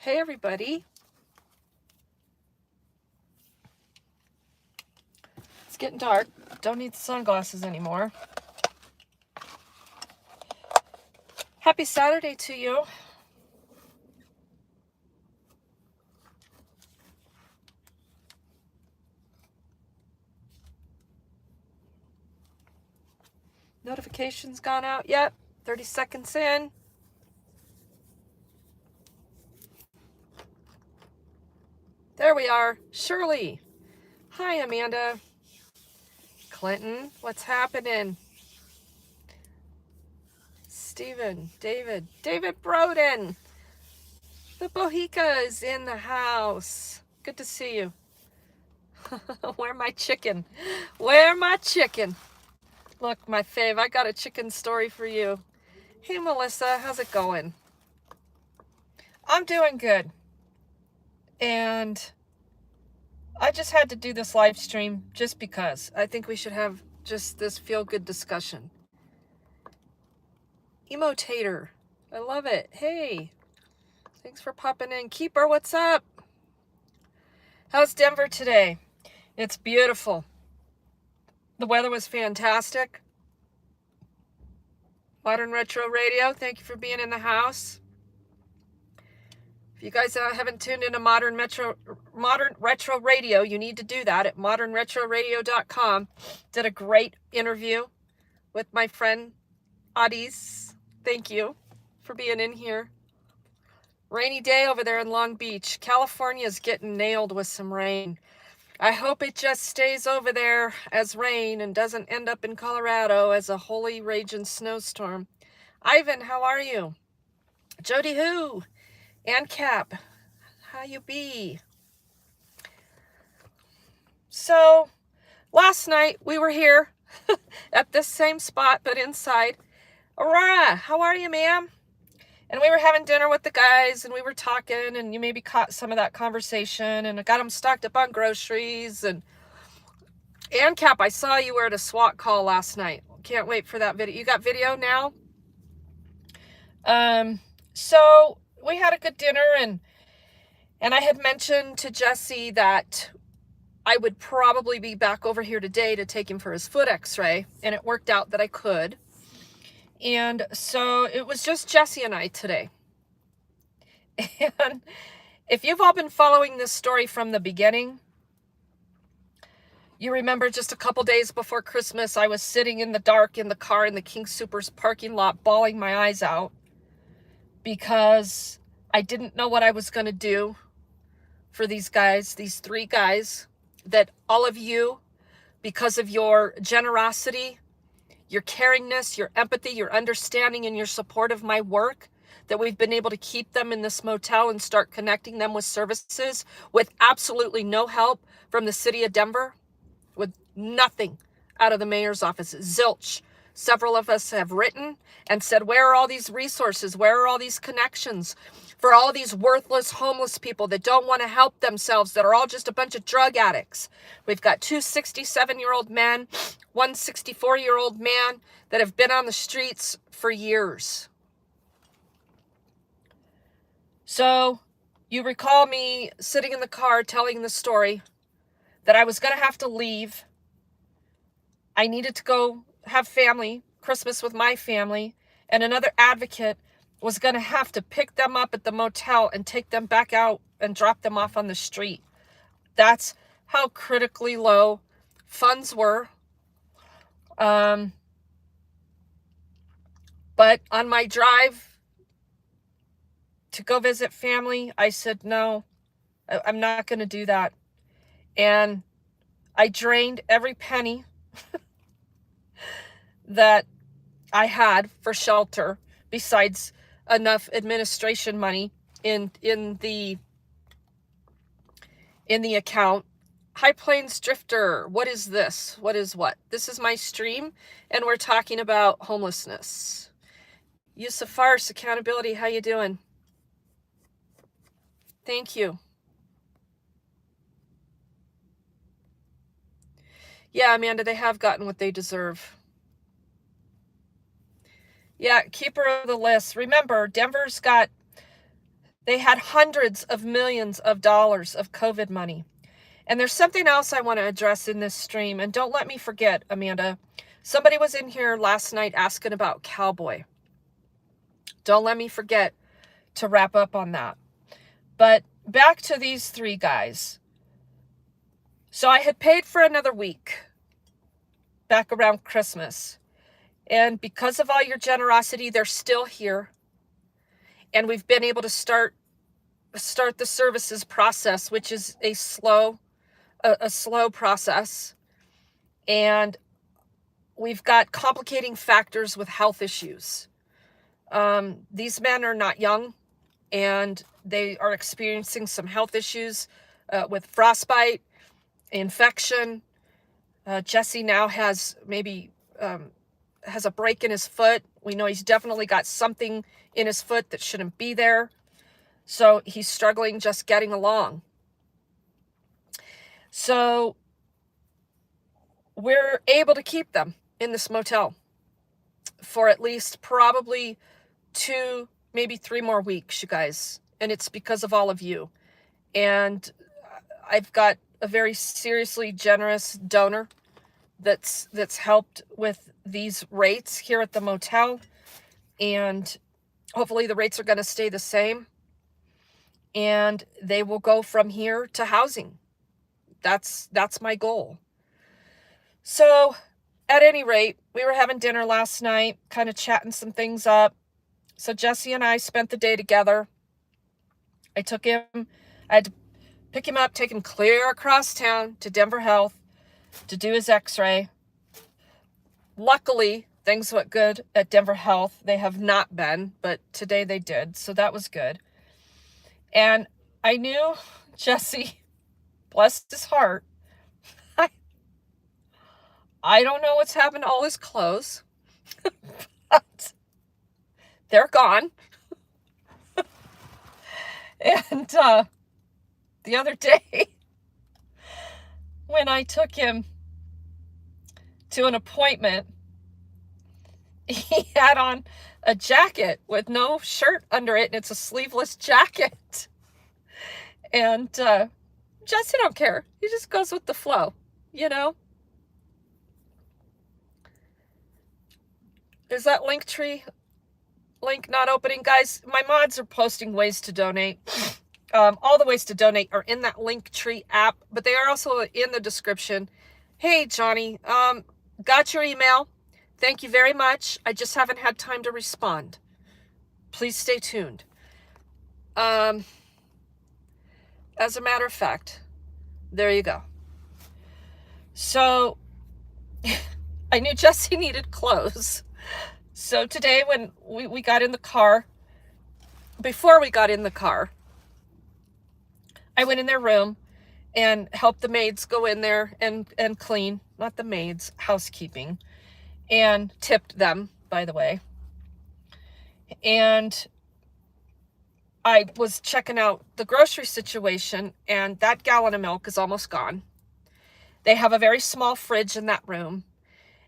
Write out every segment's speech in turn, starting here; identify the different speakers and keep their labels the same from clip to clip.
Speaker 1: Hey, everybody. It's getting dark. Don't need the sunglasses anymore. Happy Saturday to you. Notifications gone out yet? 30 seconds in. There we are. Shirley. Hi, Amanda. Clinton. What's happening? Stephen. David. David Broden. The Bohica is in the house. Good to see you. Where my chicken? Where my chicken? Look, my fave, I got a chicken story for you. Hey, Melissa, how's it going? I'm doing good. And I just had to do this live stream just because. I think we should have just this feel-good discussion. Emotator. I love it. Hey, thanks for popping in. Keeper, what's up? How's Denver today? It's beautiful. The weather was fantastic. Modern Retro Radio, thank you for being in the house. If you guys haven't tuned into Modern Retro Radio, you need to do that at modernretroradio.com. Did a great interview with my friend Adis. Thank you for being in here. Rainy day over there in Long Beach. California's getting nailed with some rain. I hope it just stays over there as rain and doesn't end up in Colorado as a holy raging snowstorm. Ivan, how are you? Jody who? And Cap, how you be? So, last night we were here at this same spot, but inside. Aurora, how are you, ma'am? And we were having dinner with the guys, and we were talking, and you maybe caught some of that conversation, and I got them stocked up on groceries. And Cap, I saw you were at a SWAT call last night. Can't wait for that video. You got video now? So we had a good dinner, and I had mentioned to Jesse that I would probably be back over here today to take him for his foot x-ray, and it worked out that I could. And so it was just Jesse and I today. And if you've all been following this story from the beginning, you remember just a couple days before Christmas, I was sitting in the dark in the car in the King Soopers parking lot, bawling my eyes out because I didn't know what I was going to do for these guys, these three guys, that all of you, because of your generosity, your caringness, your empathy, your understanding, and your support of my work, that we've been able to keep them in this motel and start connecting them with services with absolutely no help from the city of Denver, with nothing out of the mayor's office. Zilch. Several of us have written and said, where are all these resources? Where are all these connections for all these worthless homeless people that don't want to help themselves, that are all just a bunch of drug addicts? We've got 2 67-year-old men, 1 64-year-old man that have been on the streets for years. So you recall me sitting in the car telling the story that I was going to have to leave. I needed to go have family, Christmas with my family, and another advocate was going to have to pick them up at the motel and take them back out and drop them off on the street. That's how critically low funds were. But on my drive to go visit family, I said, no, I'm not going to do that. And I drained every penny that I had for shelter, besides enough administration money in the account. High Plains Drifter, what is this? What is what? This is my stream, and we're talking about homelessness. Yusuf Fars, accountability, how you doing? Thank you. Yeah, Amanda, they have gotten what they deserve. Yeah, keeper of the list. Remember, Denver's got, They had hundreds of millions of dollars of COVID money. And there's something else I want to address in this stream. And don't let me forget, Amanda. Somebody was in here last night asking about Cowboy. Don't let me forget to wrap up on that. But back to these three guys. So I had paid for another week back around Christmas. And because of all your generosity, they're still here. And we've been able to start the services process, which is a slow process. And we've got complicating factors with health issues. These men are not young, and they are experiencing some health issues with frostbite, infection. Jesse now has maybe has a break in his foot. We know he's definitely got something in his foot that shouldn't be there. So he's struggling just getting along. So we're able to keep them in this motel for at least probably 2, maybe 3 more weeks, you guys. And it's because of all of you. And I've got a very seriously generous donor that's helped with these rates here at the motel. And hopefully the rates are going to stay the same. And they will go from here to housing. That's my goal. So at any rate, we were having dinner last night, kind of chatting some things up. So Jesse and I spent the day together. I had to pick him up, take him clear across town to Denver Health to do his x-ray. Luckily, things went good at Denver Health. They have not been, but today they did. So that was good. And I knew Jesse, bless his heart, I don't know what's happened to all his clothes, but they're gone. And the other day, when I took him to an appointment, he had on a jacket with no shirt under it, and it's a sleeveless jacket. And Jesse don't care. He just goes with the flow, you know? Is that Linktree link not opening? Guys, my mods are posting ways to donate. All the ways to donate are in that Linktree app, but they are also in the description. Hey, Johnny, got your email. Thank you very much. I just haven't had time to respond. Please stay tuned. As a matter of fact, there you go. So I knew Jesse needed clothes. So today when we got in the car, before we got in the car, I went in their room and helped the maids go in there and clean. Not the maids, housekeeping. And tipped them, by the way. And I was checking out the grocery situation, and that gallon of milk is almost gone. They have a very small fridge in that room.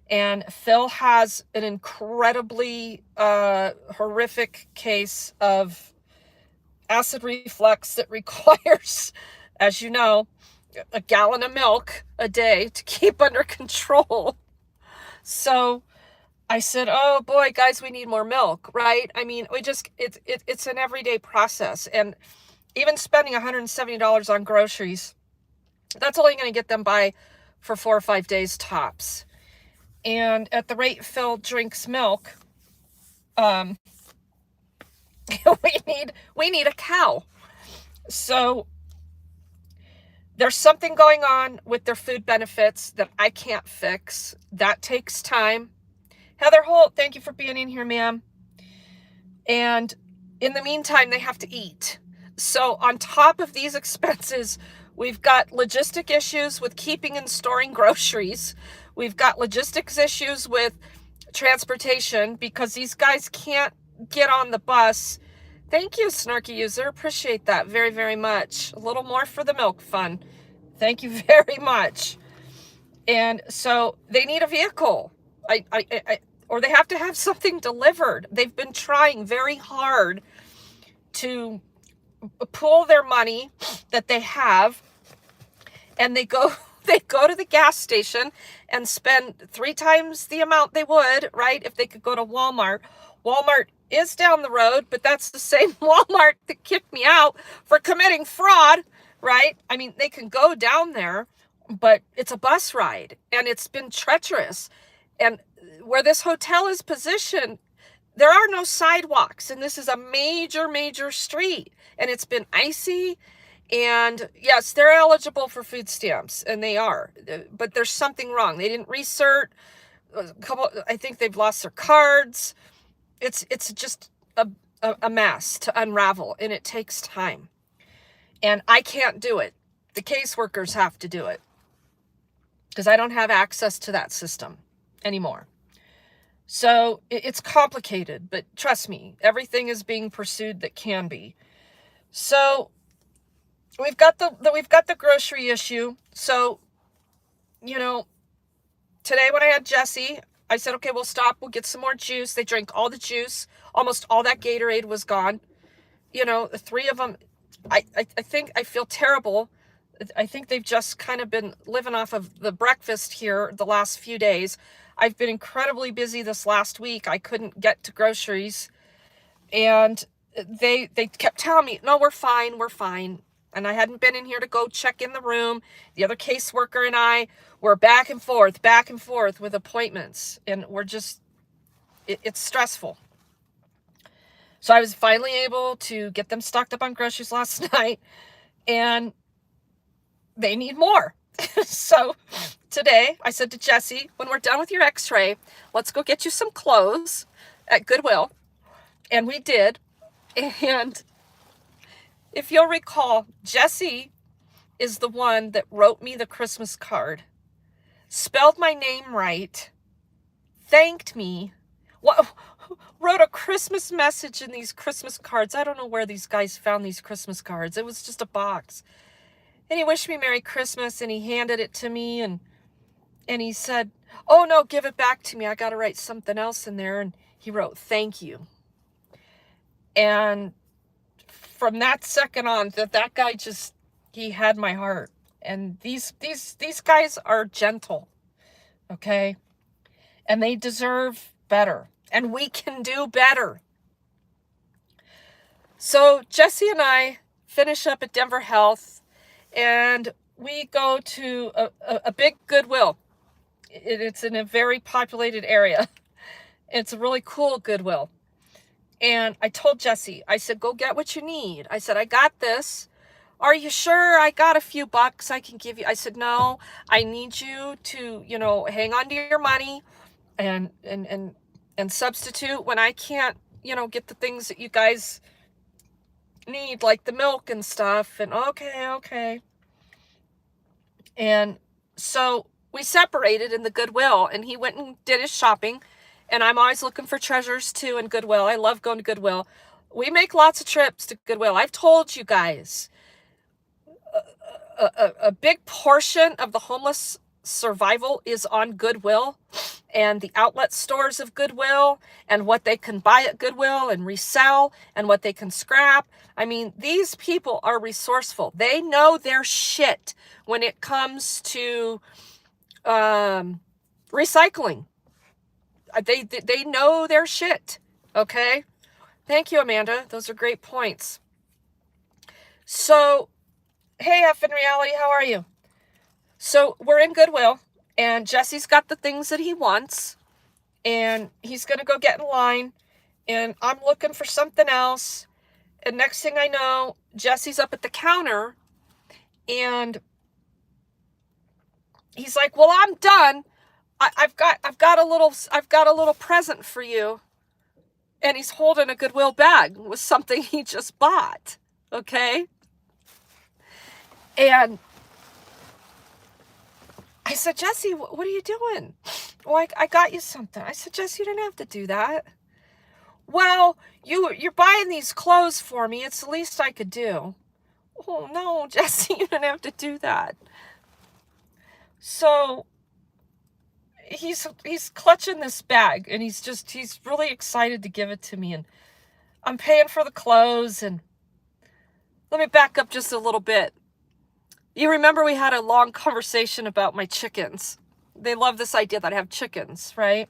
Speaker 1: And Phil has an incredibly horrific case of acid reflux that requires, as you know, a gallon of milk a day to keep under control. So I said, oh boy, guys, we need more milk, right? I mean, it's an everyday process. And even spending $170 on groceries, that's only going to get them by for 4 or 5 days tops. And at the rate Phil drinks milk, we need a cow. So there's something going on with their food benefits that I can't fix. That takes time. Heather Holt, thank you for being in here, ma'am. And in the meantime, they have to eat. So on top of these expenses, we've got logistic issues with keeping and storing groceries. We've got logistics issues with transportation because these guys can't get on the bus. Thank you, Snarky User. Appreciate that very, very much. A little more for the milk fund. Thank you very much. And so they need a vehicle. Or they have to have something delivered. They've been trying very hard to pool their money that they have, and they go to the gas station and spend 3 times the amount they would, right, if they could go to Walmart. Walmart is down the road, but that's the same Walmart that kicked me out for committing fraud, right? I mean, they can go down there, but it's a bus ride, and it's been treacherous. And where this hotel is positioned, there are no sidewalks, and this is a major street, and it's been icy. And yes, they're eligible for food stamps, and they are, but there's something wrong. They didn't recert a couple. I think they've lost their cards. It's just a mess to unravel, and it takes time. And I can't do it. The caseworkers have to do it, because I don't have access to that system anymore. So it's complicated, but trust me, everything is being pursued that can be. So we've got the grocery issue. So, you know, today when I had Jesse, I said, okay, we'll stop. We'll get some more juice. They drank all the juice. Almost all that Gatorade was gone. You know, the 3 of them, I think I feel terrible. I think they've just kind of been living off of the breakfast here the last few days. I've been incredibly busy this last week. I couldn't get to groceries. And they kept telling me, no, we're fine. We're fine. And I hadn't been in here to go check in the room. The other caseworker and I were back and forth with appointments. And we're just, it's stressful. So I was finally able to get them stocked up on groceries last night. And they need more. So today I said to Jesse, when we're done with your x-ray, let's go get you some clothes at Goodwill. And we did. And if you'll recall, Jesse is the one that wrote me the Christmas card, spelled my name right, thanked me, wrote a Christmas message in these Christmas cards. I don't know where these guys found these Christmas cards. It was just a box. And he wished me Merry Christmas, and he handed it to me, and he said, oh no, give it back to me. I got to write something else in there. And he wrote, thank you. And from that second on, that guy just, he had my heart. And these guys are gentle, okay? And they deserve better. And we can do better. So Jesse and I finish up at Denver Health, and we go to a big Goodwill. It's in a very populated area. It's a really cool Goodwill. And I told Jesse, I said, go get what you need. I said, I got this. Are you sure? I got a few bucks I can give you. I said, no, I need you to, hang on to your money and substitute when I can't, get the things that you guys need, like the milk and stuff. And okay. And so we separated in the Goodwill, and he went and did his shopping. And I'm always looking for treasures too in Goodwill. I love going to Goodwill. We make lots of trips to Goodwill. I've told you guys, a big portion of the homeless survival is on Goodwill and the outlet stores of Goodwill, and what they can buy at Goodwill and resell, and what they can scrap. I mean, these people are resourceful. They know their shit when it comes to recycling. They know their shit. Okay. Thank you, Amanda. Those are great points. So, hey, F in Reality, how are you? So we're in Goodwill, and Jesse's got the things that he wants, and he's going to go get in line, and I'm looking for something else. And next thing I know, Jesse's up at the counter, and he's like, well, I'm done. I've got a little present for you. And he's holding a Goodwill bag with something he just bought. Okay. And I said, Jesse, what are you doing? Well, I got you something. I said, Jesse, you didn't have to do that. Well, you're buying these clothes for me. It's the least I could do. Oh no, Jesse, you didn't have to do that. So he's clutching this bag, and he's really excited to give it to me, and I'm paying for the clothes, and let me back up just a little bit. You remember we had a long conversation about my chickens. They love this idea that I have chickens, right?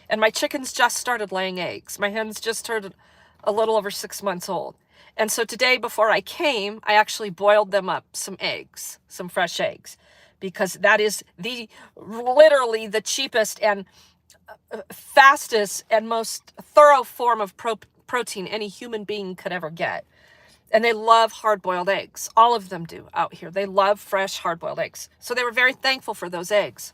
Speaker 1: And my chickens just started laying eggs. My hens just turned a little over 6 months old. And so today, before I came, I actually boiled them up some eggs, some fresh eggs, because that is literally the cheapest and fastest and most thorough form of protein any human being could ever get. And they love hard-boiled eggs. All of them do out here. They love fresh hard-boiled eggs. So they were very thankful for those eggs.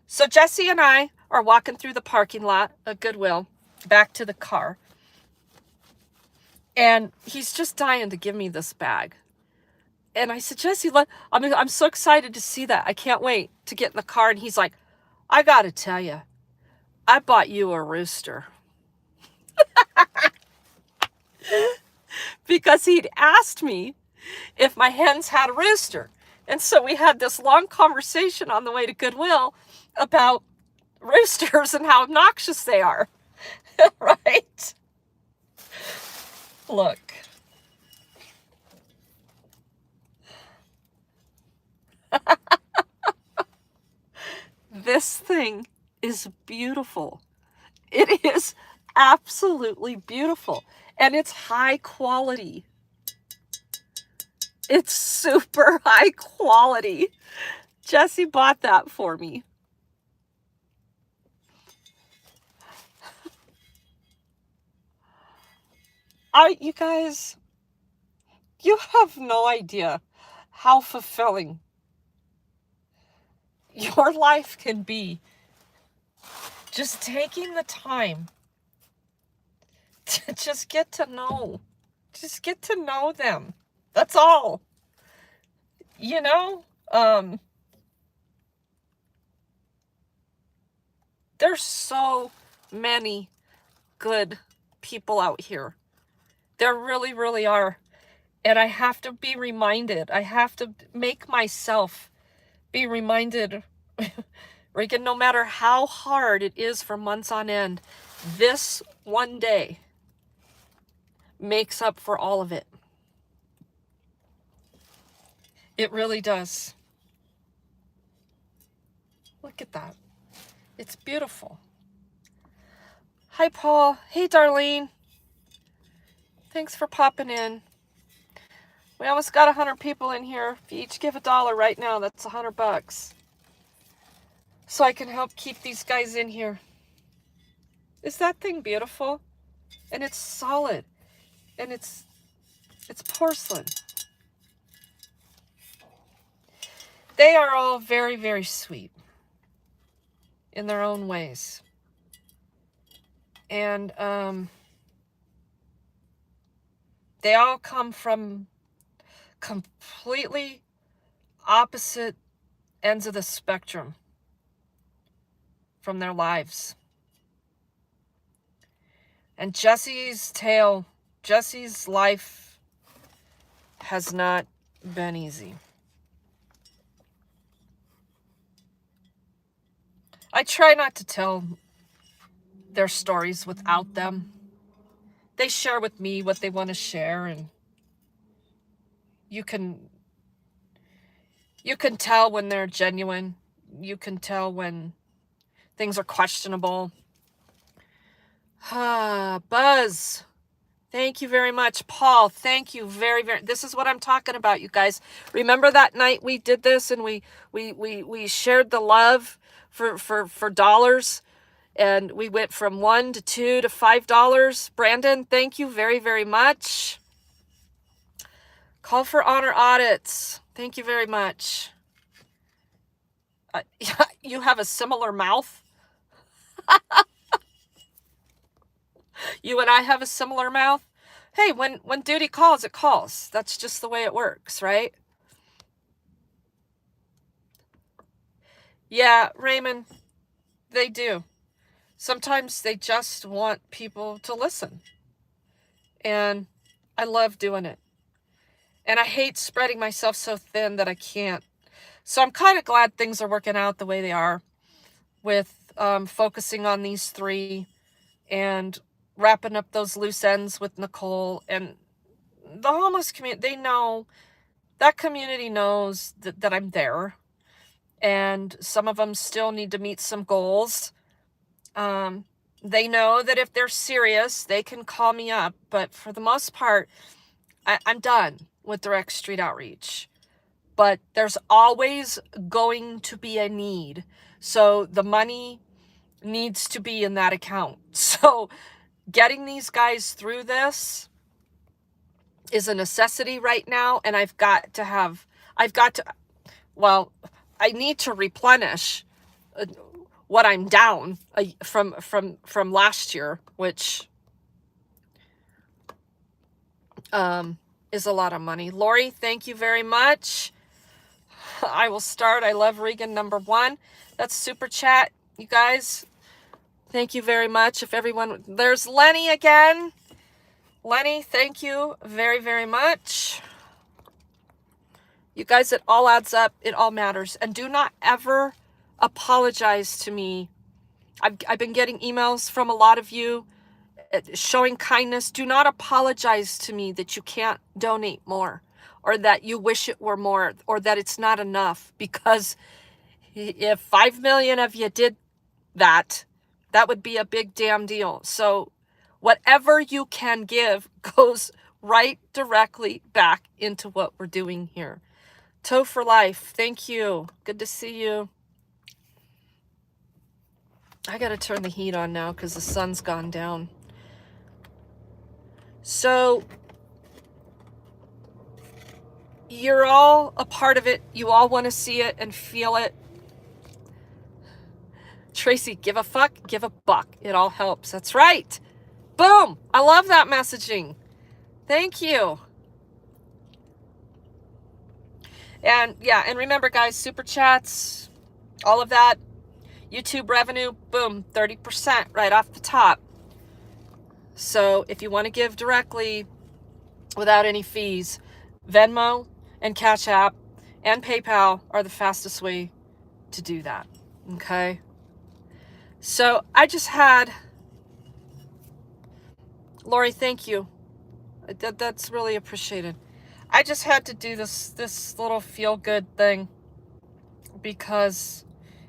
Speaker 1: So Jesse and I are walking through the parking lot of Goodwill back to the car. And he's just dying to give me this bag. And I said, Jesse, I'm so excited to see that. I can't wait to get in the car. And he's like, I got to tell you, I bought you a rooster. Because he'd asked me if my hens had a rooster. And so we had this long conversation on the way to Goodwill about roosters and how obnoxious they are. Right? Look. This thing is beautiful. It is absolutely beautiful. And it's high quality. It's super high quality. Jesse bought that for me. You guys, you have no idea how fulfilling your life can be. Just taking the time to just get to know them. That's all. You know, there's so many good people out here. There really, really are. And I have to be reminded. I have to make myself be reminded, Regan, no matter how hard it is for months on end, this one day makes up for all of it. It really does. Look at that. It's beautiful. Hi, Paul. Hey, Darlene. Thanks for popping in. We almost got 100 people in here. If you each give $1 right now, that's $100. So I can help keep these guys in here. Is that thing beautiful? And it's solid. And it's porcelain. They are all very, very sweet in their own ways. And they all come from completely opposite ends of the spectrum from their lives. And Jesse's life has not been easy. I try not to tell their stories without them. They share with me what they want to share, and you can tell when they're genuine. You can tell when things are questionable. Buzz, thank you very much. Paul, thank you very, very. This is what I'm talking about, you guys. Remember that night we did this and we shared the love for dollars, and we went from $1 to $2 to $5. Brandon, thank you very, very much. Call for honor audits. Thank you very much. You have a similar mouth. You and I have a similar mouth. Hey, when duty calls, it calls. That's just the way it works, right? Yeah, Raymond, they do. Sometimes they just want people to listen. And I love doing it. And I hate spreading myself so thin that I can't. So I'm kind of glad things are working out the way they are with focusing on these three and wrapping up those loose ends with Nicole. And the homeless community, they know, that community knows that I'm there. And some of them still need to meet some goals. They know that if they're serious, they can call me up. But for the most part, I'm done with direct street outreach. But there's always going to be a need. So the money needs to be in that account. So getting these guys through this is a necessity right now. And well, I need to replenish what I'm down from last year, which is a lot of money. Lori, thank you very much. I will start. I love Regan #1. That's super chat, you guys. Thank you very much. If everyone, there's Lenny again. Lenny, thank you very, very much. You guys, it all adds up. It all matters. And do not ever apologize to me. I've been getting emails from a lot of you showing kindness. Do not apologize to me that you can't donate more, or that you wish it were more, or that it's not enough. Because if 5 million of you did that, that would be a big damn deal. So whatever you can give goes right directly back into what we're doing here. Toe for Life, thank you. Good to see you. I gotta turn the heat on now because the sun's gone down. So you're all a part of it. You all want to see it and feel it. Tracy, give a fuck, give a buck. It all helps. That's right. Boom. I love that messaging. Thank you. And yeah, and remember guys, super chats, all of that, YouTube revenue, boom, 30% right off the top. So if you want to give directly without any fees, Venmo and Cash App and PayPal are the fastest way to do that. Okay. So I just had, Lori, thank you. That's really appreciated. I just had to do this little feel-good thing because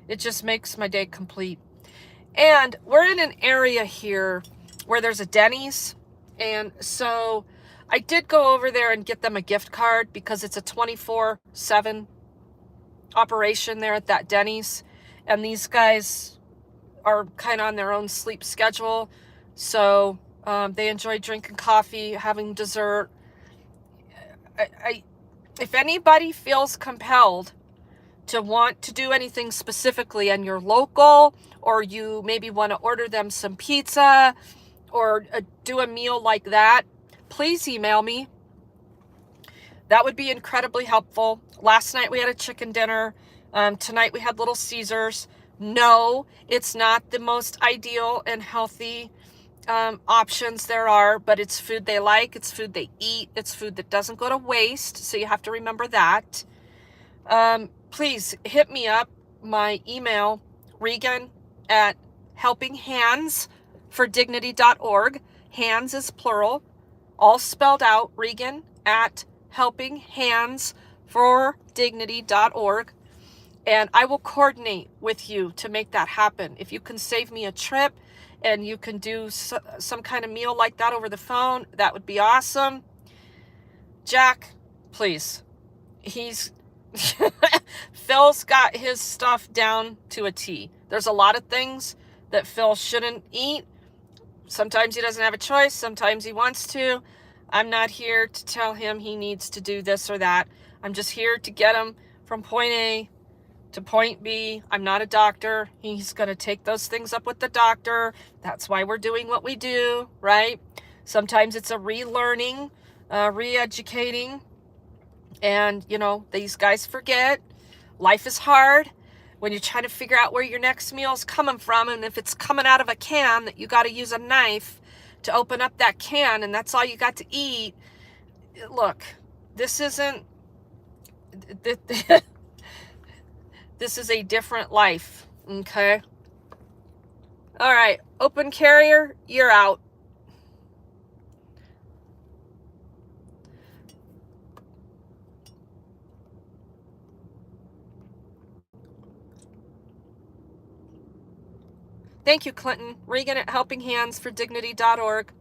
Speaker 1: it just makes my day complete. And we're in an area here where there's a Denny's. And so I did go over there and get them a gift card because it's a 24/7 operation there at that Denny's. And these guys are kind of on their own sleep schedule. So they enjoy drinking coffee, having dessert. If anybody feels compelled to want to do anything specifically and you're local, or you maybe want to order them some pizza or do a meal like that, please email me. That would be incredibly helpful. Last night we had a chicken dinner. Tonight we had Little Caesars. No, it's not the most ideal and healthy options there are, but it's food they like, it's food they eat, it's food that doesn't go to waste, so you have to remember that. Please hit me up. My email, Regan@helpinghandsfordignity.org. Hands is plural, all spelled out. Regan@helpinghandsfordignity.org. And I will coordinate with you to make that happen. If you can save me a trip and you can do some kind of meal like that over the phone, that would be awesome. Jack, please. Phil's got his stuff down to a T. There's a lot of things that Phil shouldn't eat. Sometimes he doesn't have a choice. Sometimes he wants to. I'm not here to tell him he needs to do this or that. I'm just here to get him from point A to point B. I'm not a doctor. He's going to take those things up with the doctor. That's why we're doing what we do, right? Sometimes it's a relearning, re-educating. And, you know, these guys forget. Life is hard when you're trying to figure out where your next meal is coming from. And if it's coming out of a can, that you got to use a knife to open up that can, and that's all you got to eat. Look, this isn't... This is a different life, okay? All right, Open Carrier, you're out. Thank you, Clinton. Regan at helpinghandsfordignity.org.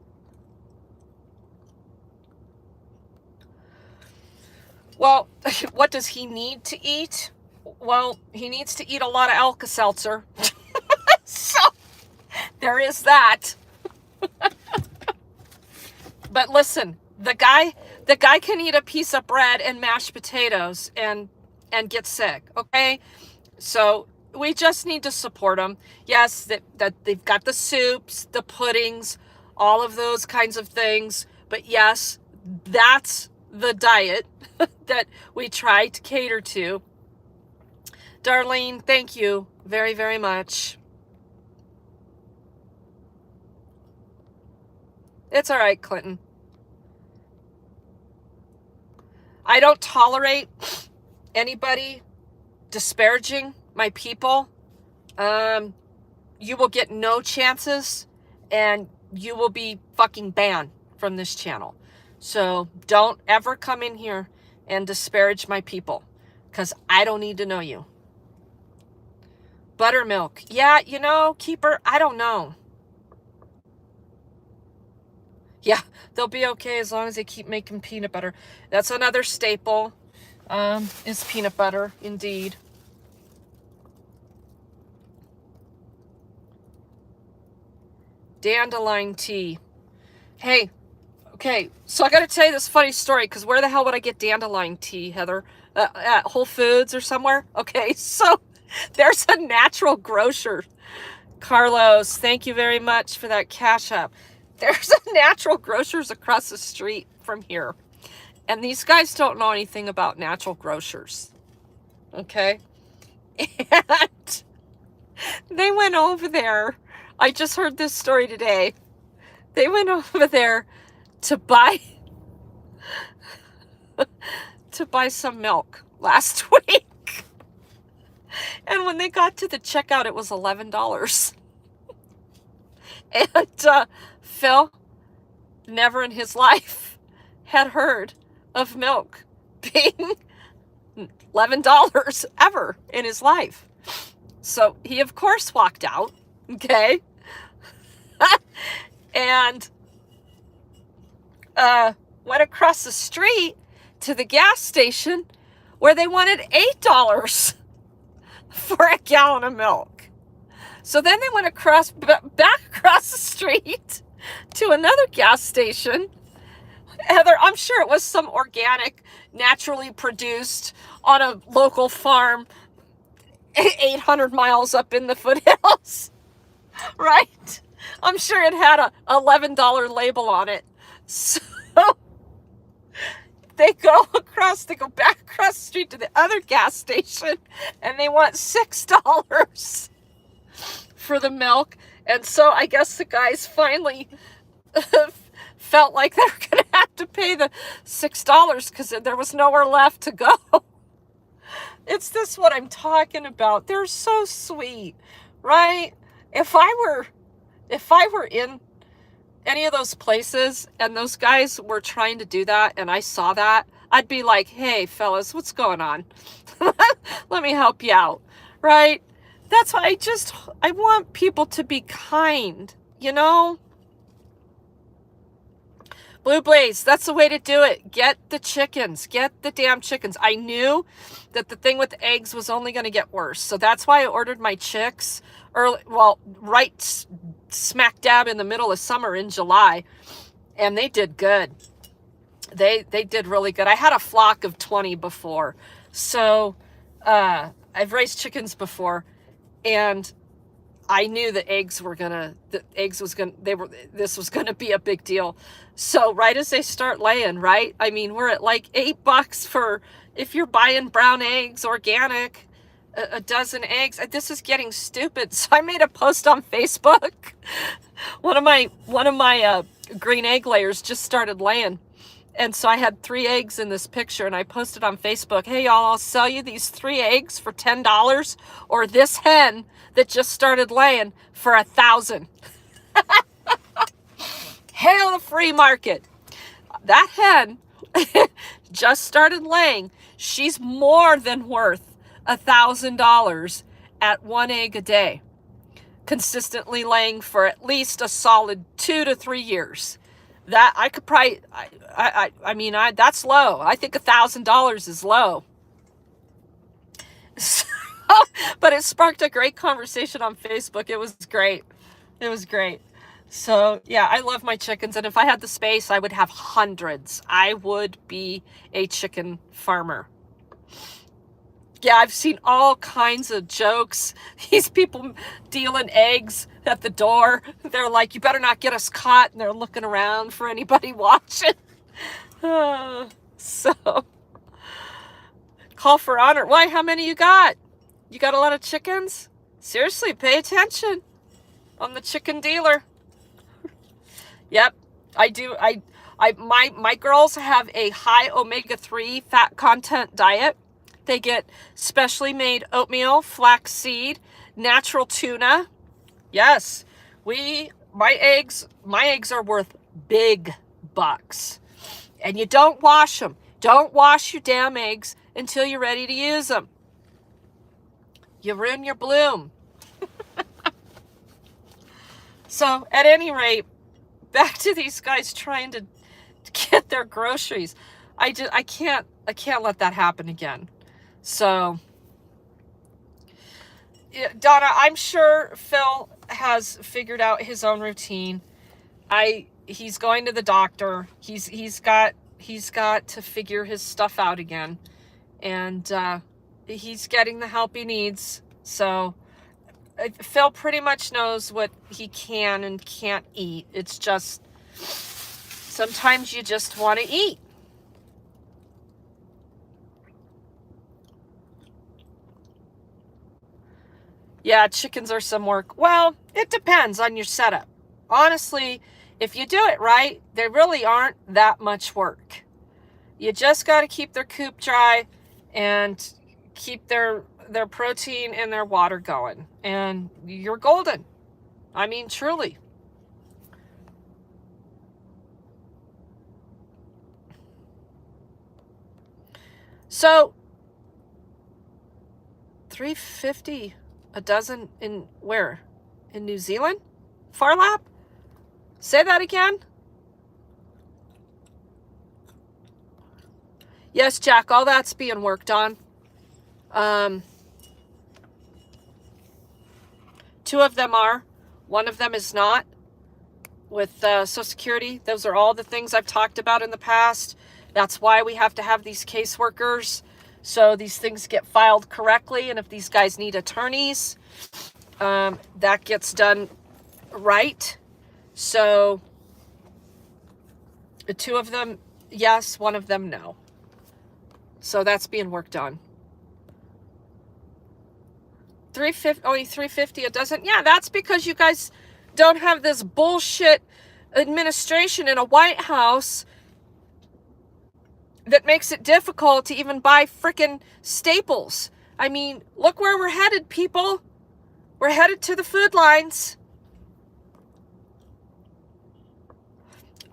Speaker 1: Well, what does he need to eat? Well, he needs to eat a lot of Alka-Seltzer. So there is that. But listen, the guy can eat a piece of bread and mashed potatoes and get sick, okay? So we just need to support them. Yes, that they've got the soups, the puddings, all of those kinds of things. But yes, that's the diet that we try to cater to. Darlene, thank you very, very much. It's all right, Clinton. I don't tolerate anybody disparaging my people. You will get no chances, and you will be fucking banned from this channel. So don't ever come in here and disparage my people, because I don't need to know you. Buttermilk. Yeah, you know, Keeper, I don't know. Yeah, they'll be okay as long as they keep making peanut butter. That's another staple, is peanut butter, indeed. Dandelion tea. Hey, okay, so I got to tell you this funny story, because where the hell would I get dandelion tea, Heather? At Whole Foods or somewhere? Okay, so there's a natural grocer. Carlos, thank you very much for that Cash App. There's a natural grocers across the street from here. And these guys don't know anything about natural grocers. Okay? And they went over there. I just heard this story today. They went over there to buy some milk last week. And when they got to the checkout, it was $11. And Phil never in his life had heard of milk being $11 ever in his life. So he, of course, walked out, okay? And went across the street to the gas station where they wanted $8 for a gallon of milk. So then they went back across the street to another gas station. Heather, I'm sure it was some organic, naturally produced on a local farm 800 miles up in the foothills, right? I'm sure it had a $11 label on it. So they go back across the street to the other gas station, and they want $6 for the milk. And so I guess the guys finally felt like they were going to have to pay the $6 because there was nowhere left to go. It's this what I'm talking about. They're so sweet, right? If I were in any of those places and those guys were trying to do that and I saw that, I'd be like, hey, fellas, what's going on? Let me help you out, right? That's why I want people to be kind, you know? Blue Blaze, that's the way to do it. Get the chickens. Get the damn chickens. I knew that the thing with eggs was only going to get worse. So that's why I ordered my chicks early, well, right smack dab in the middle of summer in July. And they did good. They did really good. I had a flock of 20 before. So I've raised chickens before. And I knew this was gonna be a big deal. So right as they start laying, right? I mean, we're at like $8 for, if you're buying brown eggs, organic, a dozen eggs. This is getting stupid. So I made a post on Facebook. One of my green egg layers just started laying. And so I had 3 eggs in this picture, and I posted on Facebook, hey, y'all, I'll sell you these 3 eggs for $10, or this hen that just started laying for $1,000. Hail the free market. That hen just started laying. She's more than worth $1,000 at 1 egg a day. consistently laying for at least a solid 2 to 3 years. That I could probably, I mean, that's low. I think $1,000 is low. So, but it sparked a great conversation on Facebook. It was great. It was great. So yeah, I love my chickens. And if I had the space, I would have hundreds. I would be a chicken farmer. Yeah, I've seen all kinds of jokes. These people dealing eggs at the door. They're like, you better not get us caught. And they're looking around for anybody watching. So, call for honor. Why? How many you got? You got a lot of chickens? Seriously, pay attention on the chicken dealer. Yep, I do. My girls have a high omega-3 fat content diet. They get specially made oatmeal, flaxseed, natural tuna. Yes, my eggs are worth big bucks. And you don't wash them. Don't wash your damn eggs until you're ready to use them. You ruin your bloom. So, at any rate, back to these guys trying to get their groceries. I can't let that happen again. So, Donna, I'm sure Phil has figured out his own routine. He's going to the doctor. He's got to figure his stuff out again, and he's getting the help he needs. So, Phil pretty much knows what he can and can't eat. It's just sometimes you just want to eat. Yeah, chickens are some work. Well, it depends on your setup. Honestly, if you do it right, they really aren't that much work. You just got to keep their coop dry and keep their protein and their water going. And you're golden. I mean, truly. So, $3.50 a dozen in where? In New Zealand? Phar Lap? Say that again? Yes, Jack, all that's being worked on. 2 of them are. 1 of them is not. With Social Security, those are all the things I've talked about in the past. That's why we have to have these caseworkers, so these things get filed correctly. And if these guys need attorneys, that gets done right. So the 2 of them, yes, 1 of them, no. So that's being worked on. Only $3.50 a dozen. Yeah, that's because you guys don't have this bullshit administration in a White House that makes it difficult to even buy frickin' staples. I mean, look where we're headed, people. We're headed to the food lines.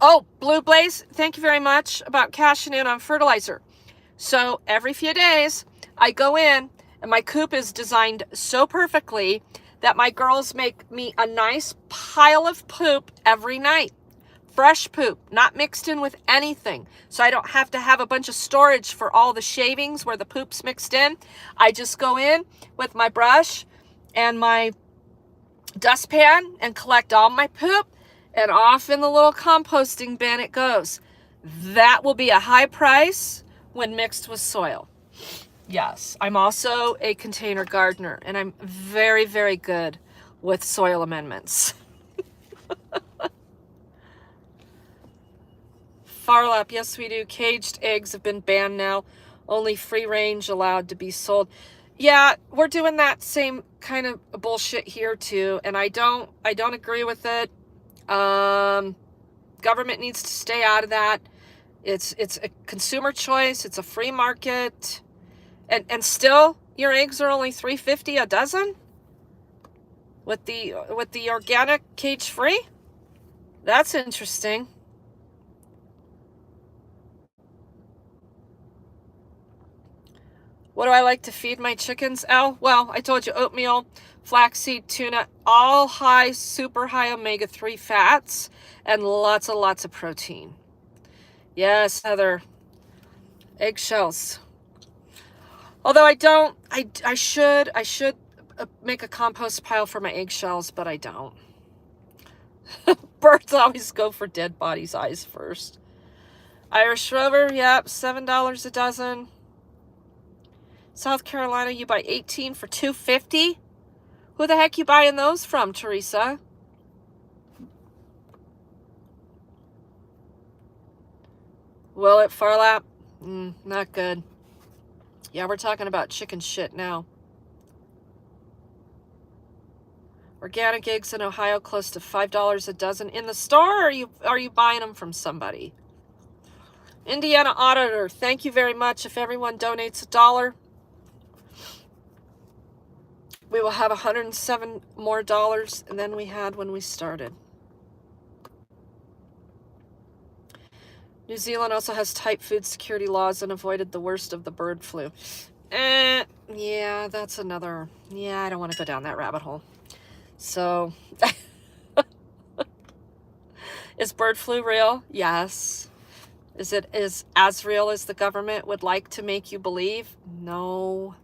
Speaker 1: Oh, Blue Blaze, thank you very much about cashing in on fertilizer. So every few days, I go in, and my coop is designed so perfectly that my girls make me a nice pile of poop every night. Fresh poop, not mixed in with anything. So I don't have to have a bunch of storage for all the shavings where the poop's mixed in. I just go in with my brush and my dustpan and collect all my poop, and off in the little composting bin it goes. That will be a high price when mixed with soil. Yes, I'm also a container gardener, and I'm very, very good with soil amendments. Phar Lap, yes we do. Caged eggs have been banned now. Only free range allowed to be sold. Yeah, we're doing that same kind of bullshit here too, and I don't agree with it. Government needs to stay out of that. It's a consumer choice. It's a free market. And still, your eggs are only $3.50 a dozen? With the organic cage free? That's interesting. What do I like to feed my chickens, Elle? Well, I told you oatmeal, flaxseed, tuna, all high, super high omega-3 fats, and lots and lots of protein. Yes, Heather. Eggshells. Although I don't, I should make a compost pile for my eggshells, but I don't. Birds always go for dead bodies' eyes first. Irish Rover, yep, $7 a dozen. South Carolina, you buy 18 for $2.50. Who the heck you buying those from, Teresa? Will it Farlap? Not good. Yeah, we're talking about chicken shit now. Organic eggs in Ohio close to $5 a dozen in the store, or are you buying them from somebody? Indiana Auditor, thank you very much. If everyone donates $1, we will have $107 more than we had when we started. New Zealand also has tight food security laws and avoided the worst of the bird flu. Yeah, that's another. Yeah, I don't want to go down that rabbit hole. So, is bird flu real? Yes. Is it as real as the government would like to make you believe? No.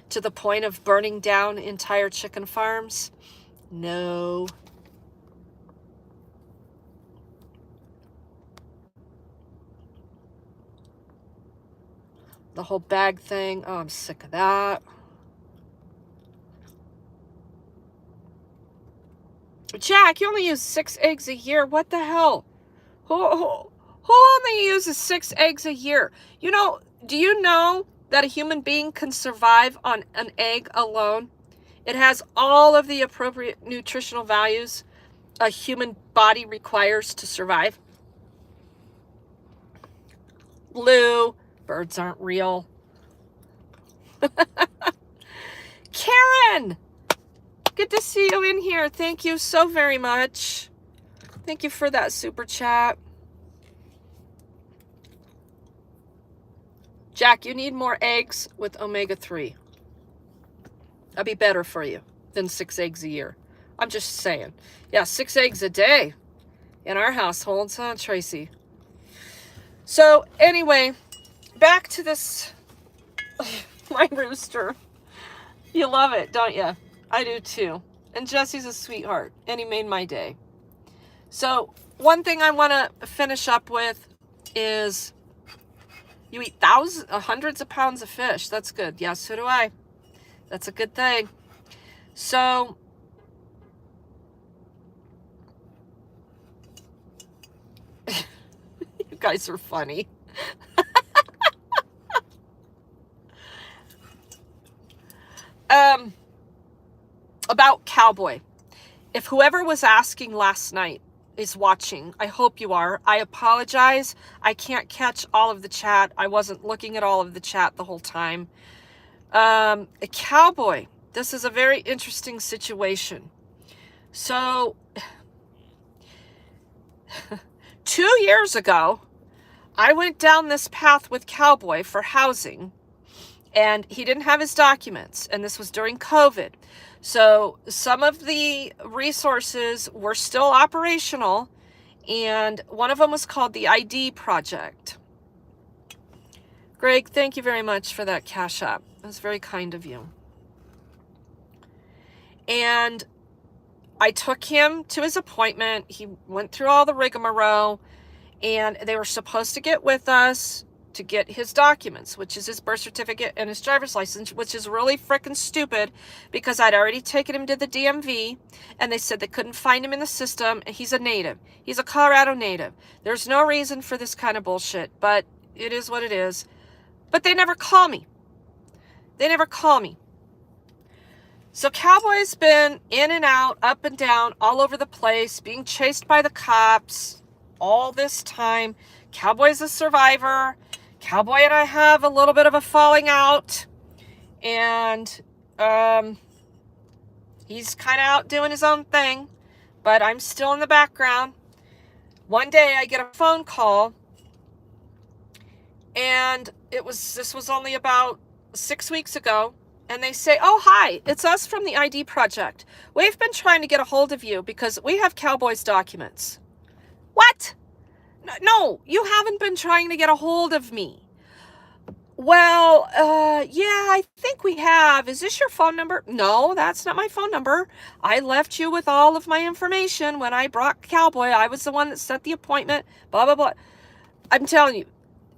Speaker 1: To the point of burning down entire chicken farms? No. The whole bag thing. Oh, I'm sick of that. Jack, you only use 6 eggs a year. What the hell? Who only uses 6 eggs a year? You know, do you know that a human being can survive on an egg alone? It has all of the appropriate nutritional values a human body requires to survive. Lou, birds aren't real. Karen! Good to see you in here. Thank you so very much. Thank you for that super chat. Jack, you need more eggs with omega-3. That'd be better for you than 6 eggs a year. I'm just saying. Yeah, 6 eggs a day in our households, huh, Tracy? So, anyway, back to this. My rooster. You love it, don't you? I do too. And Jesse's a sweetheart, and he made my day. So, one thing I want to finish up with is you eat hundreds of pounds of fish. That's good. Yes, so do I. That's a good thing. So, you guys are funny. About Cowboy. If whoever was asking last night is watching, I hope you are. I apologize. I can't catch all of the chat. I wasn't looking at all of the chat the whole time. Cowboy, this is a very interesting situation. So, 2 years ago, I went down this path with Cowboy for housing, and he didn't have his documents, and this was during COVID. So some of the resources were still operational, and one of them was called the ID Project. Greg, thank you very much for that Cash App. That was very kind of you. And I took him to his appointment. He went through all the rigmarole, and they were supposed to get with us to get his documents, which is his birth certificate and his driver's license, which is really freaking stupid because I'd already taken him to the DMV, and they said they couldn't find him in the system, and he's a native. He's a Colorado native. There's no reason for this kind of bullshit, but it is what it is. But they never call me. They never call me. So Cowboy's been in and out, up and down, all over the place, being chased by the cops all this time. Cowboy's a survivor. Cowboy and I have a little bit of a falling out, and he's kind of out doing his own thing, but I'm still in the background. One day I get a phone call, And this was only about 6 weeks ago. And they say, oh, hi, it's us from the ID Project. We've been trying to get a hold of you because we have Cowboys documents. What? No, you haven't been trying to get a hold of me. Well, yeah, I think we have. Is this your phone number? No, that's not my phone number. I left you with all of my information when I brought Cowboy. I was the one that set the appointment, blah, blah, blah. I'm telling you,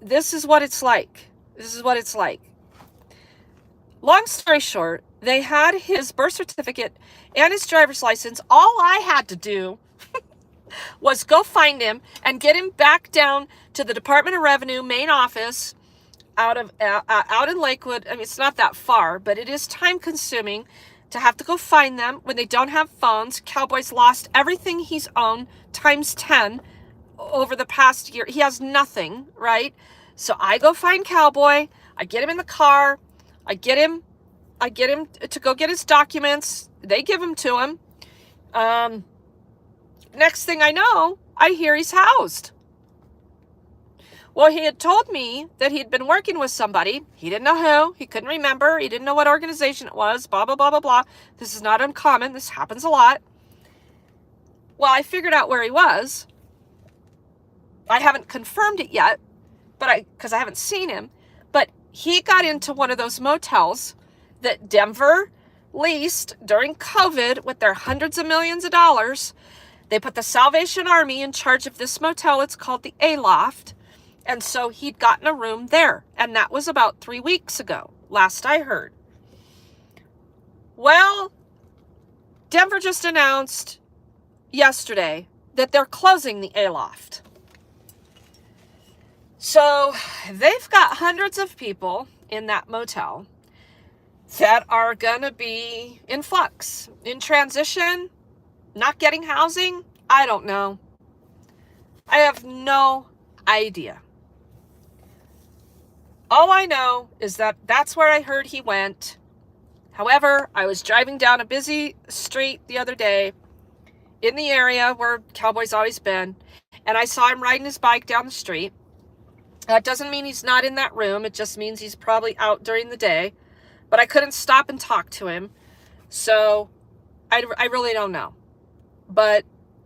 Speaker 1: this is what it's like. This is what it's like. Long story short, they had his birth certificate and his driver's license. All I had to do was go find him and get him back down to the Department of Revenue main office out in Lakewood. I mean, it's not that far, but it is time consuming to have to go find them when they don't have phones. Cowboy's lost everything he's owned times 10 over the past year. He has nothing, right? So I go find Cowboy. I get him in the car. I get him to go get his documents. They give them to him. Next thing I know, I hear he's housed. Well, he had told me that he'd been working with somebody. He didn't know who. He couldn't remember. He didn't know what organization it was. Blah, blah, blah, blah, blah. This is not uncommon. This happens a lot. Well, I figured out where he was. I haven't confirmed it yet, because I haven't seen him. But he got into one of those motels that Denver leased during COVID with their hundreds of millions of dollars. They put the Salvation Army in charge of this motel. It's called the Aloft. And so he'd gotten a room there. And that was about 3 weeks ago, last I heard. Well, Denver just announced yesterday that they're closing the Aloft. So they've got hundreds of people in that motel that are going to be in flux, in transition, not getting housing. I don't know. I have no idea. All I know is that that's where I heard he went. However, I was driving down a busy street the other day in the area where Cowboy's always been, and I saw him riding his bike down the street. That doesn't mean he's not in that room. It just means he's probably out during the day. But I couldn't stop and talk to him. So I really don't know. But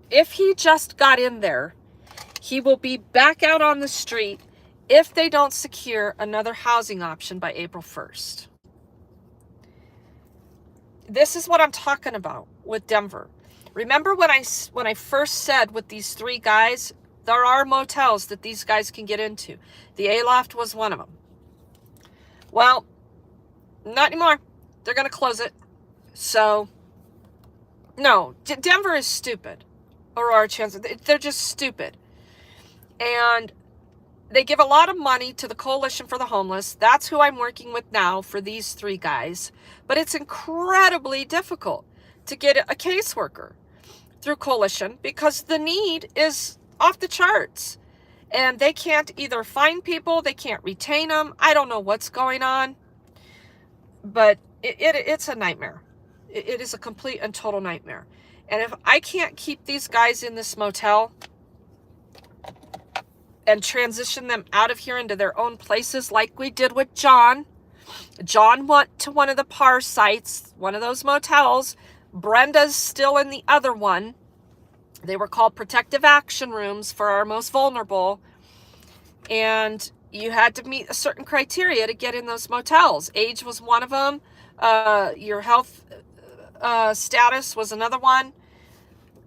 Speaker 1: if he just got in there, he will be back out on the street if they don't secure another housing option by April 1st. This is what I'm talking about with Denver. Remember when I first said with these 3 guys, there are motels that these guys can get into. The Aloft was one of them. Well, not anymore. They're going to close it. So, no, Denver is stupid. Aurora Chancellor, they're just stupid. And they give a lot of money to the Coalition for the Homeless. That's who I'm working with now for these 3 guys. But it's incredibly difficult to get a caseworker through Coalition because the need is off the charts. And they can't either find people, they can't retain them. I don't know what's going on. But it's a nightmare. It is a complete and total nightmare. And if I can't keep these guys in this motel and transition them out of here into their own places like we did with John. John went to one of the PAR sites, one of those motels. Brenda's still in the other one. They were called protective action rooms for our most vulnerable. And you had to meet a certain criteria to get in those motels. Age was one of them. Your health status was another one.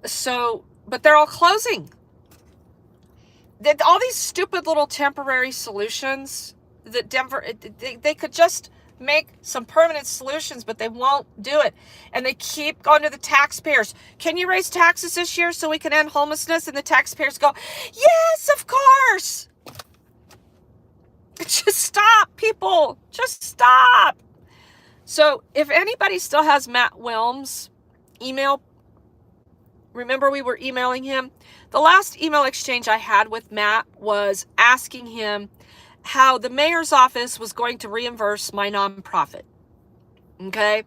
Speaker 1: So, but they're all closing. All these stupid little temporary solutions that Denver, they could just make some permanent solutions, but they won't do it. And they keep going to the taxpayers. Can you raise taxes this year so we can end homelessness? And the taxpayers go, yes, of course. Just stop, people. Just stop. So if anybody still has Matt Wilms' email, remember we were emailing him? The last email exchange I had with Matt was asking him how the mayor's office was going to reimburse my nonprofit. Okay?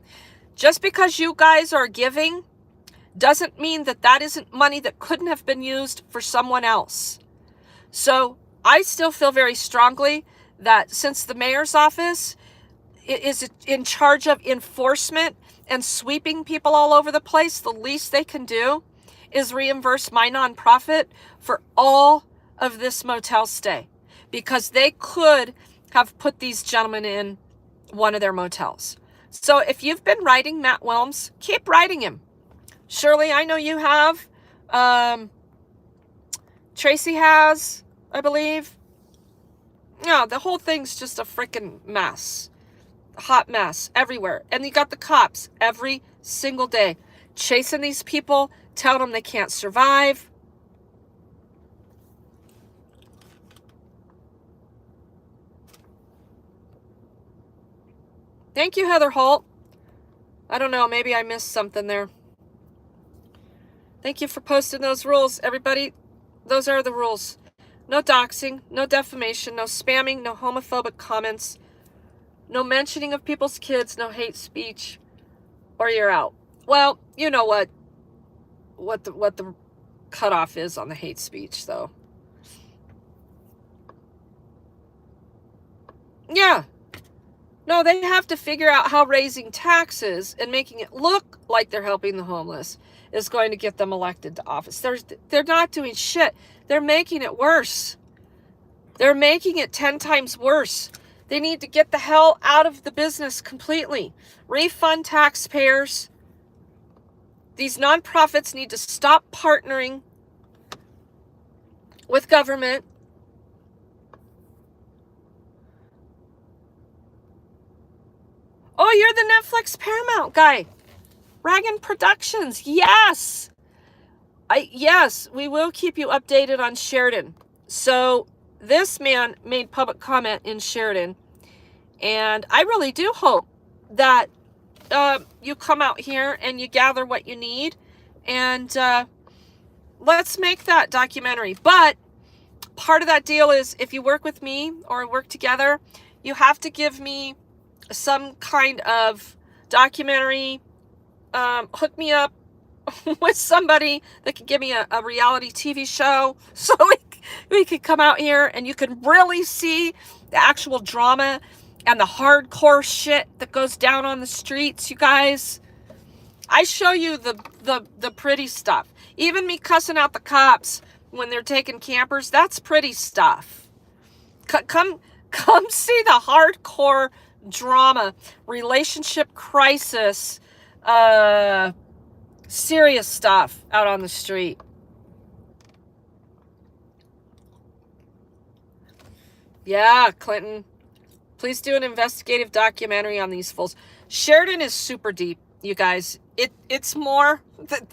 Speaker 1: Just because you guys are giving doesn't mean that that isn't money that couldn't have been used for someone else. So I still feel very strongly that since the mayor's office is in charge of enforcement and sweeping people all over the place, the least they can do is reimburse my nonprofit for all of this motel stay, because they could have put these gentlemen in one of their motels. So if you've been writing Matt Wilms, keep writing him. Shirley, I know you have. Tracy has, I believe. No, the whole thing's just a freaking mess. A hot mess everywhere. And you got the cops every single day chasing these people, telling them they can't survive. Thank you, Heather Holt. I don't know, maybe I missed something there. Thank you for posting those rules, everybody. Those are the rules. No doxing, no defamation, no spamming, no homophobic comments, no mentioning of people's kids, no hate speech, or you're out. Well, you know what the cutoff is on the hate speech, though. Yeah. No, they have to figure out how raising taxes and making it look like they're helping the homeless is going to get them elected to office. They're not doing shit. They're making it worse. They're making it 10 times worse. They need to get the hell out of the business completely. Refund taxpayers. These nonprofits need to stop partnering with government. Oh, you're the Netflix Paramount guy. Ragan Productions. Yes. Yes, we will keep you updated on Sheridan. So this man made public comment in Sheridan, and I really do hope that you come out here and you gather what you need, and let's make that documentary. But part of that deal is if you work with me or work together, you have to give me some kind of documentary. Hook me up with somebody that could give me a reality TV show so we could come out here and you can really see the actual drama and the hardcore shit that goes down on the streets, you guys. I show you the pretty stuff. Even me cussing out the cops when they're taking campers, that's pretty stuff. Come see the hardcore drama, relationship crisis, serious stuff out on the street. Yeah, Clinton. Please do an investigative documentary on these fools. Sheridan is super deep, you guys. It's more,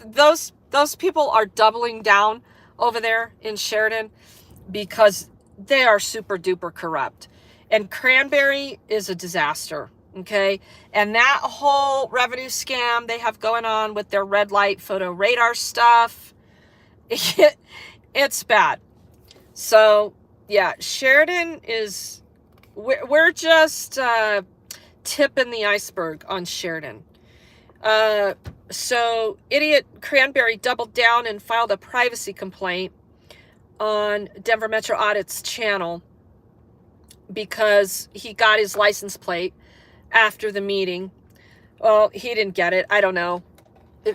Speaker 1: those people are doubling down over there in Sheridan because they are super duper corrupt. And Cranberry is a disaster, okay? And that whole revenue scam they have going on with their red light photo radar stuff, it's bad. So, yeah, Sheridan is, we're just tipping the iceberg on Sheridan. So, idiot Cranberry doubled down and filed a privacy complaint on Denver Metro Audit's channel because he got his license plate after the meeting. Well, he didn't get it. I don't know.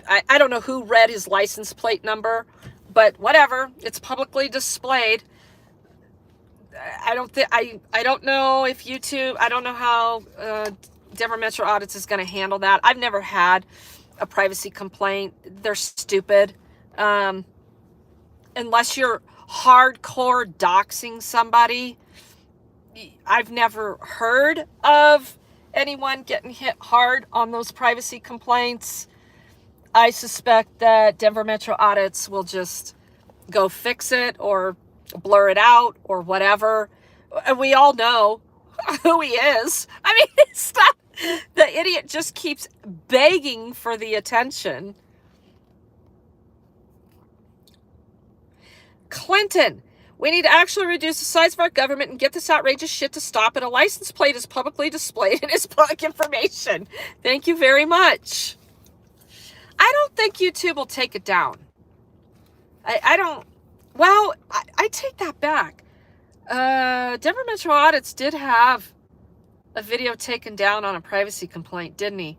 Speaker 1: I don't know who read his license plate number, but whatever. It's publicly displayed. I don't know if YouTube, I don't know how Denver Metro Audits is going to handle that. I've never had a privacy complaint. They're stupid. Unless you're hardcore doxing somebody. I've never heard of anyone getting hit hard on those privacy complaints. I suspect that Denver Metro Audits will just go fix it or blur it out or whatever. And we all know who he is. I mean, it's not, the idiot just keeps begging for the attention. Clinton, we need to actually reduce the size of our government and get this outrageous shit to stop, and a license plate is publicly displayed and is public information. Thank you very much. I don't think YouTube will take it down. I don't, well, I take that back. Denver Metro Audits did have a video taken down on a privacy complaint, didn't he?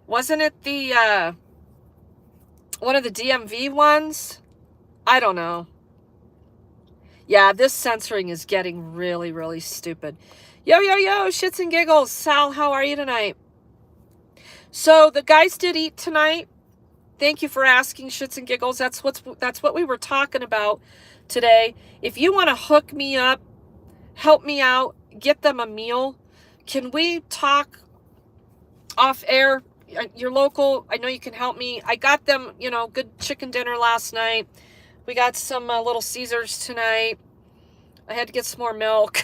Speaker 1: Wasn't it the, one of the DMV ones? I don't know. Yeah, this censoring is getting really, really stupid. Yo, yo, yo, shits and giggles. Sal, how are you tonight? So the guys did eat tonight. Thank you for asking, shits and giggles. That's what we were talking about today. If you want to hook me up, help me out, get them a meal, can we talk off air? You're local. I know you can help me. I got them, good chicken dinner last night. We got some Little Caesars tonight. I had to get some more milk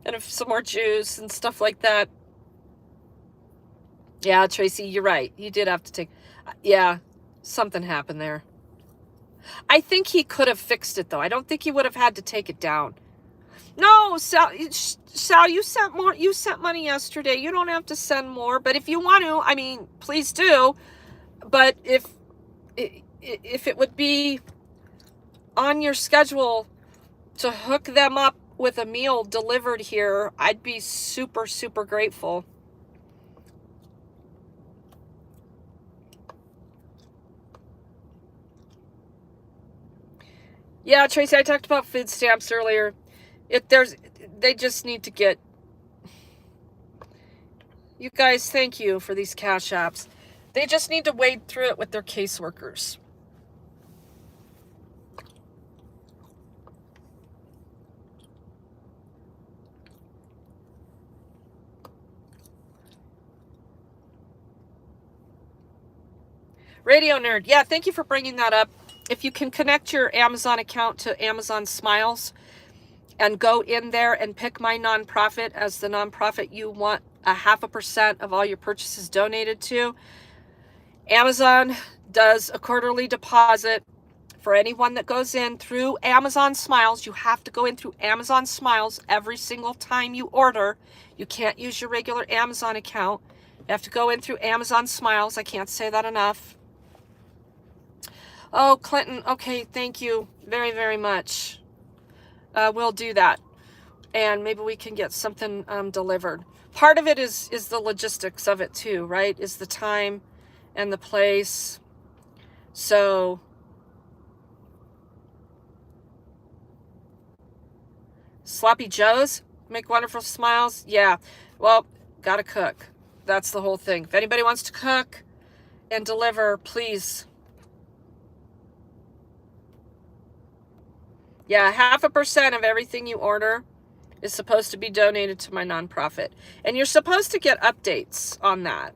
Speaker 1: and some more juice and stuff like that. Yeah, Tracy, you're right. He did have to take... Yeah, something happened there. I think he could have fixed it, though. I don't think he would have had to take it down. No, Sal, you sent more. You sent money yesterday. You don't have to send more. But if you want to, I mean, please do. But if it would be on your schedule to hook them up with a meal delivered here, I'd be super, super grateful. Yeah, Tracy, I talked about food stamps earlier. They just need to get... You guys, thank you for these cash apps. They just need to wade through it with their caseworkers. Radio Nerd, yeah, thank you for bringing that up. If you can connect your Amazon account to Amazon Smiles and go in there and pick my nonprofit as the nonprofit you want 0.5% of all your purchases donated to, Amazon does a quarterly deposit for anyone that goes in through Amazon Smiles. You have to go in through Amazon Smiles every single time you order. You can't use your regular Amazon account. You have to go in through Amazon Smiles. I can't say that enough. Oh, Clinton. Okay, thank you very, very much. We'll do that. And maybe we can get something delivered. Part of it is the logistics of it too, right? Is the time and the place. So Sloppy Joes make wonderful smiles. Yeah. Well, gotta cook. That's the whole thing. If anybody wants to cook and deliver, please. Yeah, 0.5% of everything you order is supposed to be donated to my nonprofit. And you're supposed to get updates on that.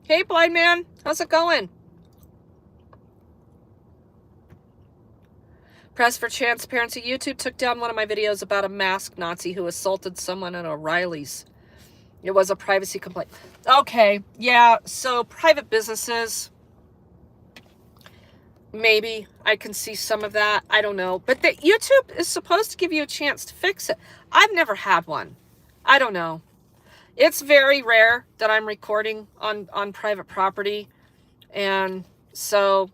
Speaker 1: Hey, blind man. How's it going? Press for transparency. YouTube took down one of my videos about a masked Nazi who assaulted someone at O'Reilly's. It was a privacy complaint. Okay, yeah, so private businesses... Maybe I can see some of that. I don't know. But the YouTube is supposed to give you a chance to fix it. I've never had one. I don't know. It's very rare that I'm recording on private property. And so,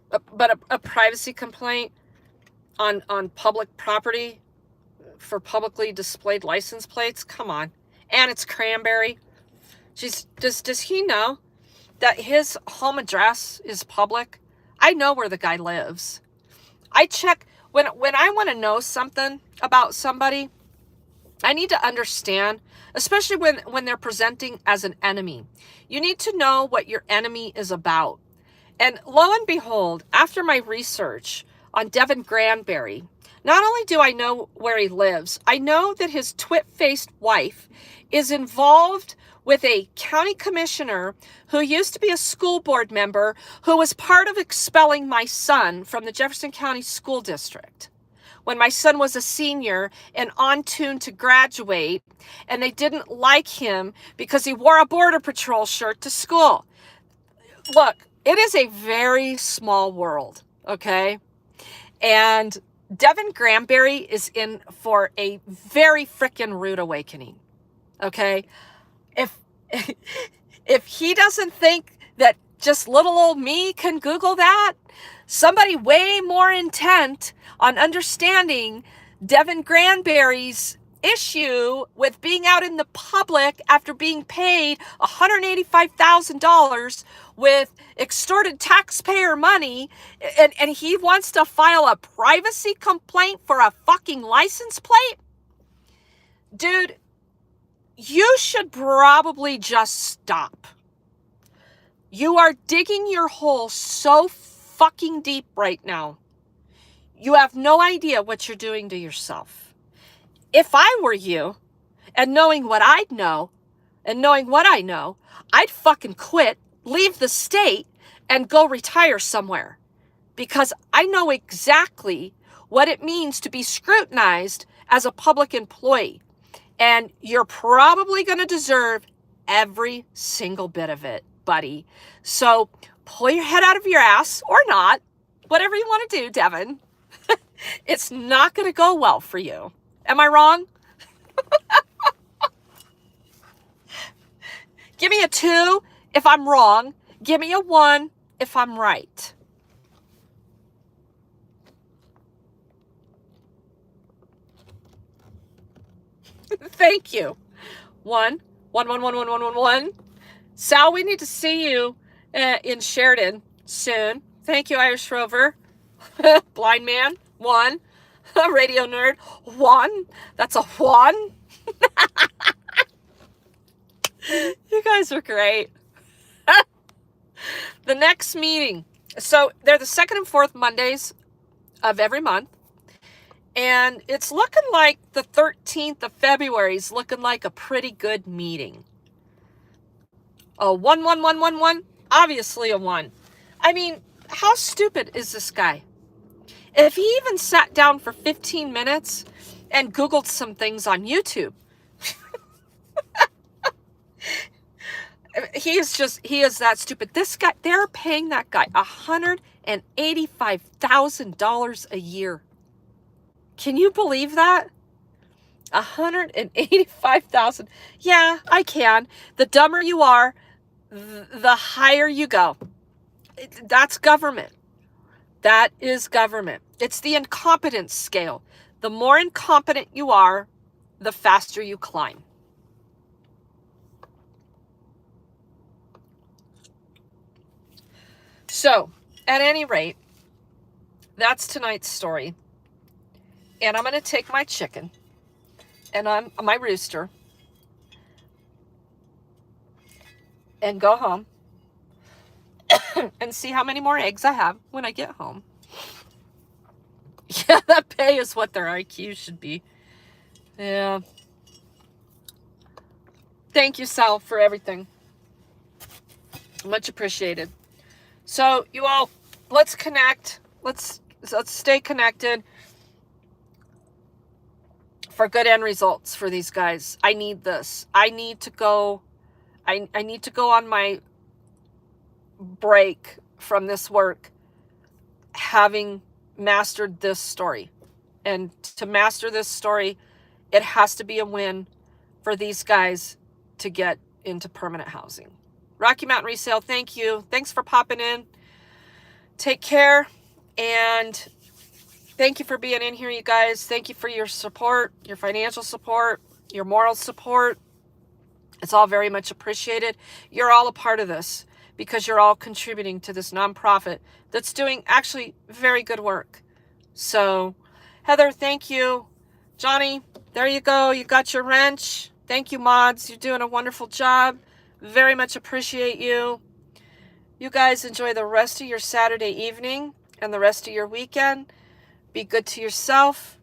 Speaker 1: but a privacy complaint on public property for publicly displayed license plates? Come on. And it's Cranberry. Does he know that his home address is public? I know where the guy lives. I check when I want to know something about somebody. I need to understand, especially when they're presenting as an enemy. You need to know what your enemy is about. And lo and behold, after my research on Devin Granberry, not only do I know where he lives, I know that his twit-faced wife is involved with a county commissioner who used to be a school board member who was part of expelling my son from the Jefferson County School District when my son was a senior and on tune to graduate, and they didn't like him because he wore a Border Patrol shirt to school. Look, it is a very small world, okay? And Devin Granberry is in for a very frickin' rude awakening, okay? If he doesn't think that just little old me can Google that? Somebody way more intent on understanding Devin Granberry's issue with being out in the public after being paid $185,000 with extorted taxpayer money, and he wants to file a privacy complaint for a fucking license plate? Dude, you should probably just stop. You are digging your hole so fucking deep right now. You have no idea what you're doing to yourself. If I were you, and knowing what I'd know, and knowing what I know, I'd fucking quit, leave the state, and go retire somewhere. Because I know exactly what it means to be scrutinized as a public employee. And you're probably going to deserve every single bit of it, buddy. So pull your head out of your ass, or not, whatever you want to do, Devin. It's not going to go well for you. Am I wrong? Give me a 2 if I'm wrong. Give me a 1 if I'm right. Thank you. 1. Sal, we need to see you in Sheridan soon. Thank you, Irish Rover. Blind man, 1. Radio nerd, 1. That's a 1. You guys are great. The next meeting. So they're the 2nd and 4th Mondays of every month. And it's looking like the 13th of February is looking like a pretty good meeting. Oh, 1. Obviously a 1. I mean, how stupid is this guy? If he even sat down for 15 minutes and Googled some things on YouTube, he is that stupid. This guy, they're paying that guy $185,000 a year. Can you believe that? $185,000. Yeah, I can. The dumber you are, the higher you go. That's government. That is government. It's the incompetence scale. The more incompetent you are, the faster you climb. So, at any rate, that's tonight's story. And I'm going to take my chicken and my rooster and go home and see how many more eggs I have when I get home. Yeah, that pay is what their IQ should be. Yeah. Thank you, Sal, for everything. Much appreciated. So, you all, let's connect. Let's stay connected for good end results for these guys. I need this. I need to go. I need to go on my break from this work having mastered this story. And to master this story, it has to be a win for these guys to get into permanent housing. Rocky Mountain Resale, thank you. Thanks for popping in. Take care. And thank you for being in here, you guys. Thank you for your support, your financial support, your moral support. It's all very much appreciated. You're all a part of this because you're all contributing to this nonprofit that's doing actually very good work. So, Heather, thank you. Johnny, there you go. You got your wrench. Thank you, mods. You're doing a wonderful job. Very much appreciate you. You guys enjoy the rest of your Saturday evening and the rest of your weekend. Be good to yourself.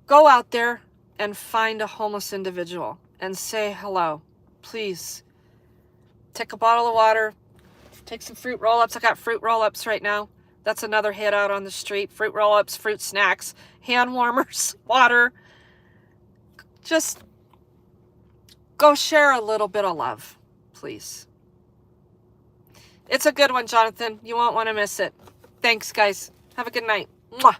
Speaker 1: Go out there and find a homeless individual and say hello. Please. Take a bottle of water. Take some fruit roll-ups. I got fruit roll-ups right now. That's another hit out on the street. Fruit roll-ups, fruit snacks, hand warmers, water. Just go share a little bit of love, please. It's a good one, Jonathan. You won't want to miss it. Thanks, guys. Have a good night. Mwah.